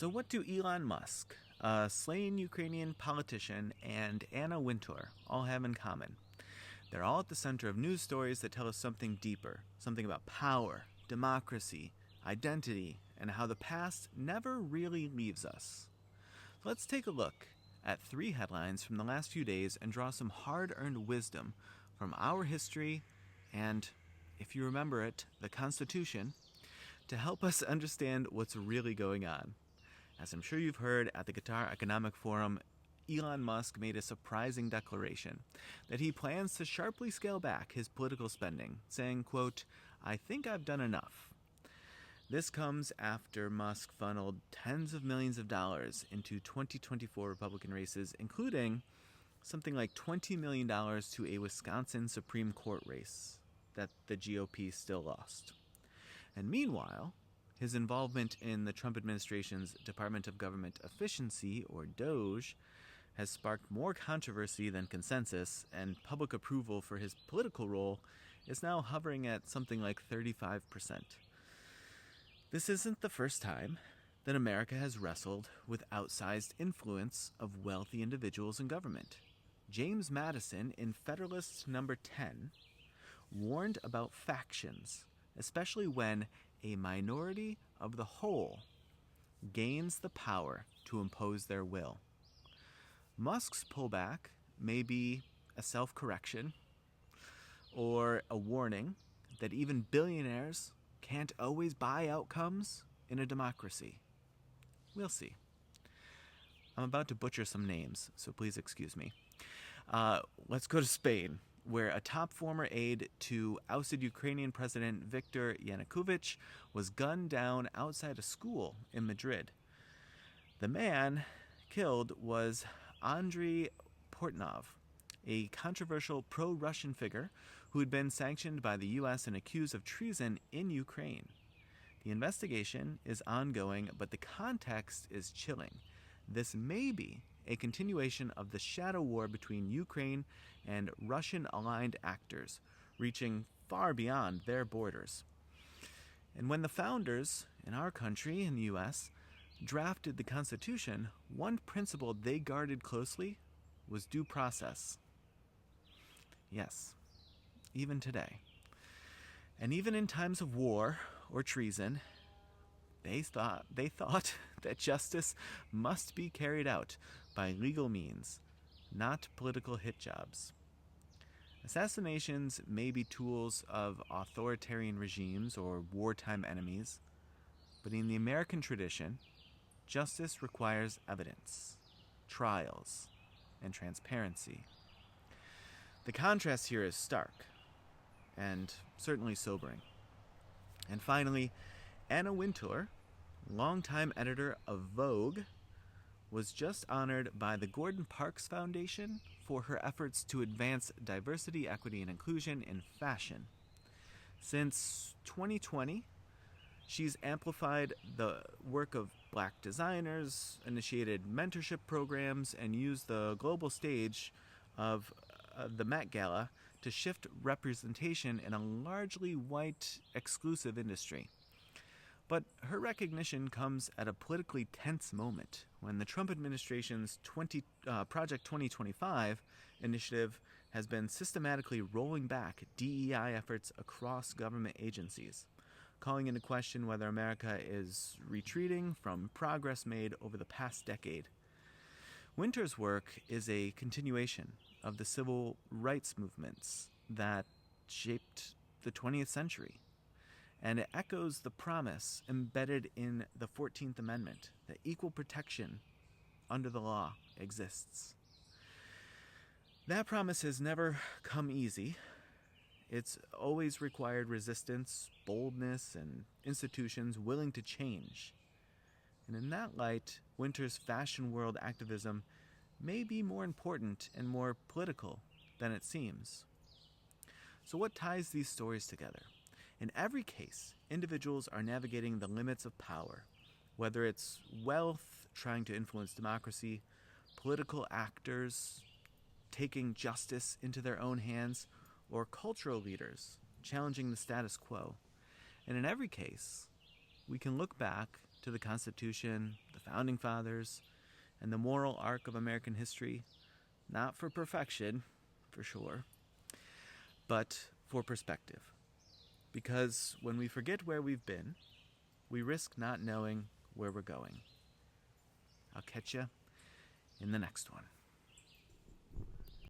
So what do Elon Musk, a slain Ukrainian politician, and Anna Wintour all have in common? They're all at the center of news stories that tell us something deeper, something about power, democracy, identity, and how the past never really leaves us. Let's take a look at 3 headlines from the last few days and draw some hard-earned wisdom from our history and, if you remember it, the Constitution, to help us understand what's really going on. As I'm sure you've heard, at the Qatar Economic Forum, Elon Musk made a surprising declaration that he plans to sharply scale back his political spending, saying, quote, "I think I've done enough." This comes after Musk funneled tens of millions of dollars into 2024 Republican races, including something like $20 million to a Wisconsin Supreme Court race that the GOP still lost. And meanwhile, his involvement in the Trump administration's Department of Government Efficiency, or DOGE, has sparked more controversy than consensus, and public approval for his political role is now hovering at something like 35%. This isn't the first time that America has wrestled with outsized influence of wealthy individuals in government. James Madison, in Federalist Number 10, warned about factions, especially when a minority of the whole gains the power to impose their will. Musk's pullback may be a self-correction or a warning that even billionaires can't always buy outcomes in a democracy. We'll see. I'm about to butcher some names, so please excuse me. Let's go to Spain, where a top former aide to ousted Ukrainian President Viktor Yanukovych was gunned down outside a school in Madrid. The man killed was Andrei Portnov, a controversial pro-Russian figure who had been sanctioned by the U.S. and accused of treason in Ukraine. The investigation is ongoing, but the context is chilling. This may be a continuation of the shadow war between Ukraine and Russian-aligned actors, reaching far beyond their borders. And when the founders in our country, in the U.S., drafted the Constitution, one principle they guarded closely was due process. Yes, even today. And even in times of war or treason, they thought that justice must be carried out by legal means, not political hit jobs. Assassinations may be tools of authoritarian regimes or wartime enemies, but in the American tradition, justice requires evidence, trials, and transparency. The contrast here is stark and certainly sobering. And finally, Anna Wintour, longtime editor of Vogue, was just honored by the Gordon Parks Foundation for her efforts to advance diversity, equity, and inclusion in fashion. Since 2020, she's amplified the work of Black designers, initiated mentorship programs, and used the global stage of the Met Gala to shift representation in a largely white, exclusive industry. But her recognition comes at a politically tense moment when the Trump administration's Project 2025 initiative has been systematically rolling back DEI efforts across government agencies, calling into question whether America is retreating from progress made over the past decade. Wintour's work is a continuation of the civil rights movements that shaped the 20th century. And it echoes the promise embedded in the 14th Amendment that equal protection under the law exists. That promise has never come easy. It's always required resistance, boldness, and institutions willing to change. And in that light, Wintour's fashion world activism may be more important and more political than it seems. So what ties these stories together? In every case, individuals are navigating the limits of power, whether it's wealth trying to influence democracy, political actors taking justice into their own hands, or cultural leaders challenging the status quo. And in every case, we can look back to the Constitution, the founding fathers, and the moral arc of American history, not for perfection, for sure, but for perspective. Because when we forget where we've been, we risk not knowing where we're going. I'll catch you in the next one.